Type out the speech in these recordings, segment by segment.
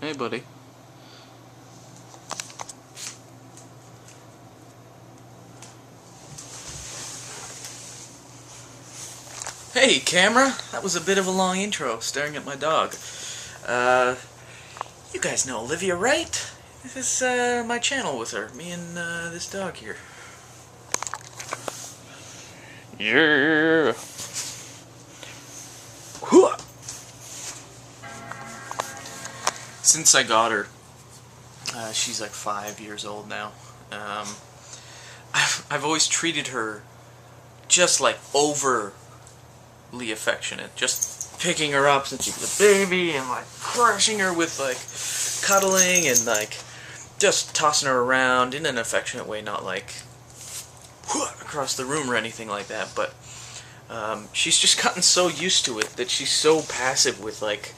Hey, buddy. Hey, camera! That was a bit of a long intro, staring at my dog. You guys know Olivia, right? This is, my channel with her. Me and, this dog here. Yeah! Hooah! Since I got her, she's like 5 years old now. I've always treated her just like overly affectionate, just picking her up since she was a baby and like crushing her with like cuddling and like just tossing her around in an affectionate way, not like across the room or anything like that. But she's just gotten so used to it that she's so passive with like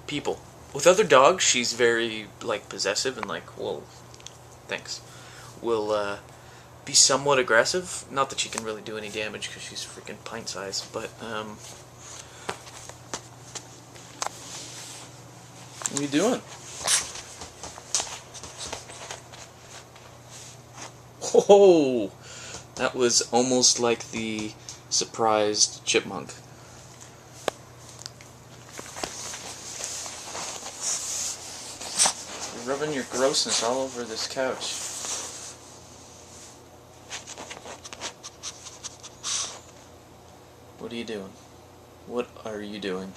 people. With other dogs, she's very like possessive and like, well, thanks. Will be somewhat aggressive. Not that she can really do any damage because she's freaking pint-sized, but what are you doing? Oh, that was almost like the surprised chipmunk. You're rubbing your grossness all over this couch. What are you doing? What are you doing?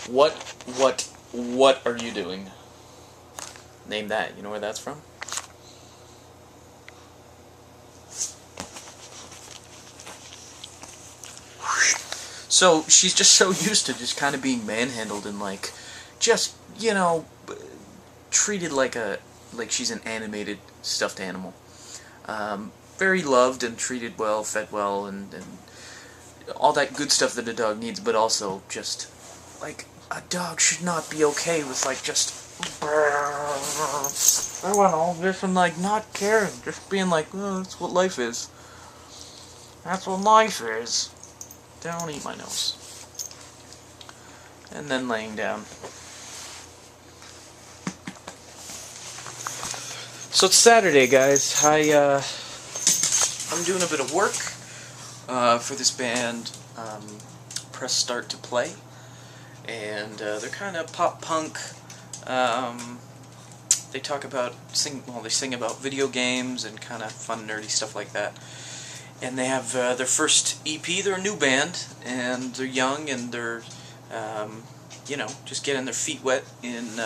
What are you doing? Name that. You know where that's from? So, she's just so used to just kind of being manhandled and like, just, you know, treated like she's an animated stuffed animal. Very loved and treated well, fed well, and all that good stuff that a dog needs, but also just, like, a dog should not be okay with, like, just, I want all this and, like, not caring, just being like, oh, that's what life is. That's what life is. Don't eat my nose. And then laying down. So it's Saturday, guys. I'm doing a bit of work for this band, Press Start to Play, and they're kind of pop punk. They talk about they sing about video games and kind of fun nerdy stuff like that. And they have their first EP. They're a new band, and they're young, and they're you know, just getting their feet wet in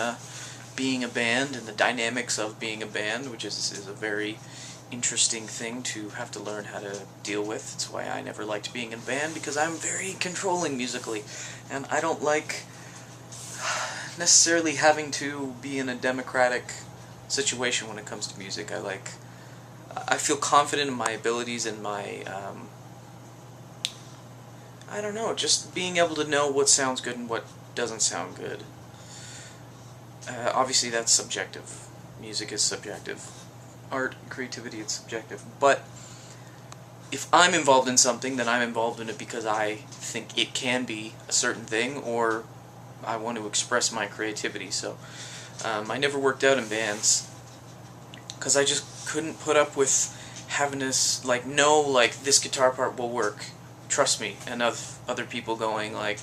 being a band and the dynamics of being a band, which is a very interesting thing to have to learn how to deal with. It's why I never liked being in a band, because I'm very controlling musically, and I don't like necessarily having to be in a democratic situation when it comes to music. I feel confident in my abilities and my I don't know, just being able to know what sounds good and what doesn't sound good. Obviously that's subjective. Music is subjective. Art, creativity, it's subjective. But if I'm involved in something, then I'm involved in it because I think it can be a certain thing, or I want to express my creativity. So I never worked out in bands because I just couldn't put up with having this, like, no, like, this guitar part will work, trust me, and other people going, like,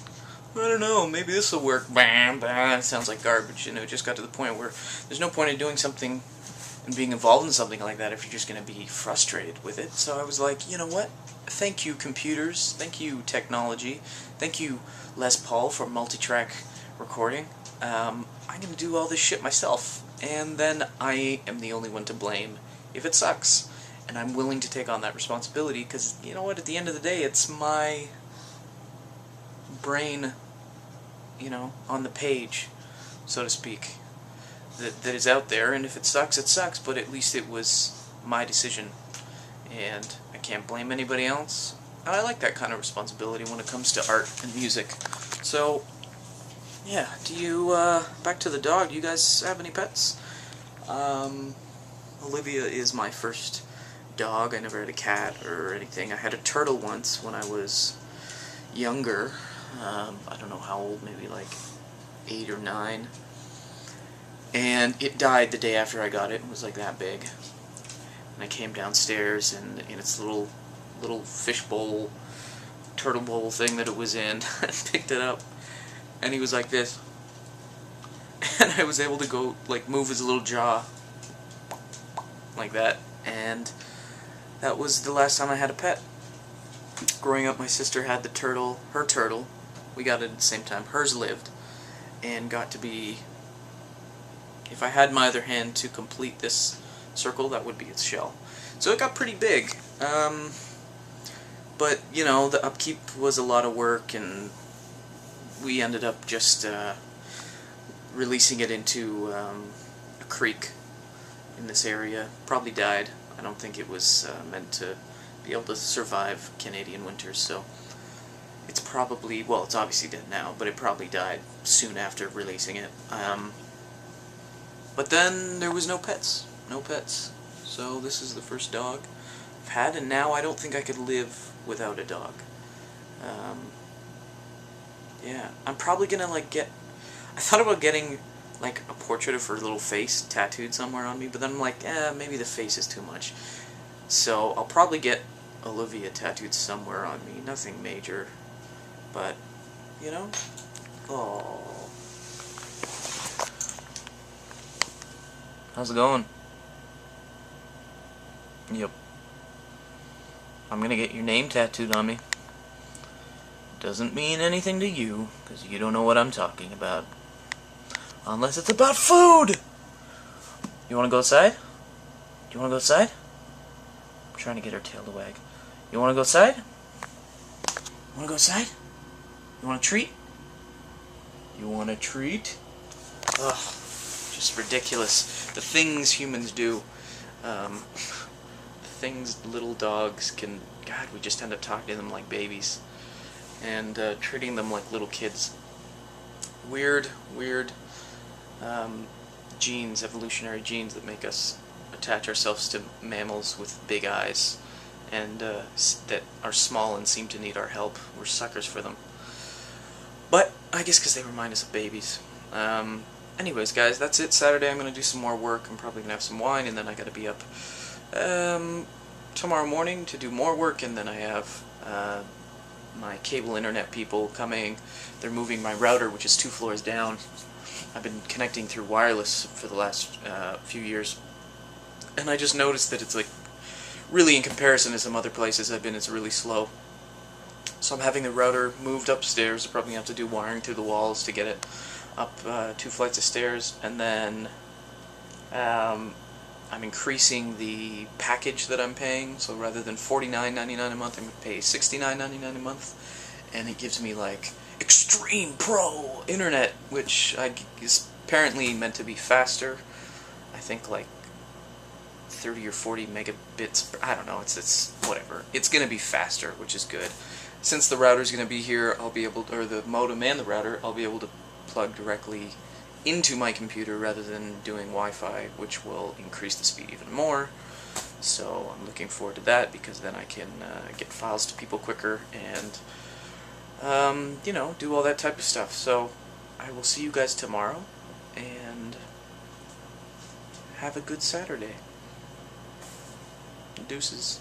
I don't know, maybe this will work, bam, bam, it sounds like garbage. And it just got to the point where there's no point in doing something and being involved in something like that if you're just going to be frustrated with it. So I was like, you know what, thank you computers, thank you technology, thank you Les Paul for multi-track recording. I'm going to do all this shit myself, and then I am the only one to blame if it sucks. And I'm willing to take on that responsibility, because, you know what, at the end of the day, it's my brain, you know, on the page, so to speak, that is out there, and if it sucks, it sucks, but at least it was my decision, and I can't blame anybody else. And I like that kind of responsibility when it comes to art and music. So, yeah, back to the dog, do you guys have any pets? Olivia is my first dog. I never had a cat or anything. I had a turtle once when I was younger. I don't know how old, maybe like 8 or 9. And it died the day after I got it. It was like that big. And I came downstairs, and in its little fish bowl, turtle bowl thing that it was in, I picked it up, and he was like this. And I was able to go, like, move his little jaw like that. And that was the last time I had a pet. Growing up, my sister had the turtle, her turtle. We got it at the same time. Hers lived and got to be, if I had my other hand to complete this circle, that would be its shell. So it got pretty big. But, you know, the upkeep was a lot of work, and we ended up just releasing it into a creek in this area. Probably died. I don't think it was meant to be able to survive Canadian winters, so it's probably, well, it's obviously dead now, but it probably died soon after releasing it. But then there was no pets. No pets. So this is the first dog I've had, and now I don't think I could live without a dog. Yeah, I'm probably gonna, like, I thought about getting, like, a portrait of her little face tattooed somewhere on me, but then I'm like, maybe the face is too much. So I'll probably get Olivia tattooed somewhere on me. Nothing major, but, you know? Oh. How's it going? Yep. I'm gonna get your name tattooed on me. Doesn't mean anything to you, because you don't know what I'm talking about. Unless it's about food! You wanna go outside? Do you wanna go outside? I'm trying to get her tail to wag. You wanna go outside? You wanna go outside? You want a treat? You want a treat? Ugh, just ridiculous. The things humans do. The things little dogs can... God, we just end up talking to them like babies. And treating them like little kids. Weird genes, evolutionary genes that make us attach ourselves to mammals with big eyes, and that are small and seem to need our help. We're suckers for them. But I guess because they remind us of babies. Anyways, guys, that's it. Saturday I'm going to do some more work. I'm probably going to have some wine, and then I got to be up tomorrow morning to do more work, and then I have my cable internet people coming. They're moving my router, which is 2 floors down. I've been connecting through wireless for the last few years, and I just noticed that it's, like, really, in comparison to some other places I've been, it's really slow. So I'm having the router moved upstairs. I'm probably going to have to do wiring through the walls to get it up 2 flights of stairs, and then I'm increasing the package that I'm paying. So rather than $49.99 a month, I'm going to pay $69.99 a month, and it gives me, like, Extreme Pro internet, which is apparently meant to be faster. I think, like, 30 or 40 megabits. I don't know. It's whatever. It's going to be faster, which is good. Since the router's going to be here, I'll be able to, or the modem and the router, I'll be able to plug directly into my computer rather than doing Wi-Fi, which will increase the speed even more. So I'm looking forward to that, because then I can get files to people quicker and you know, do all that type of stuff. So I will see you guys tomorrow, and have a good Saturday. Deuces.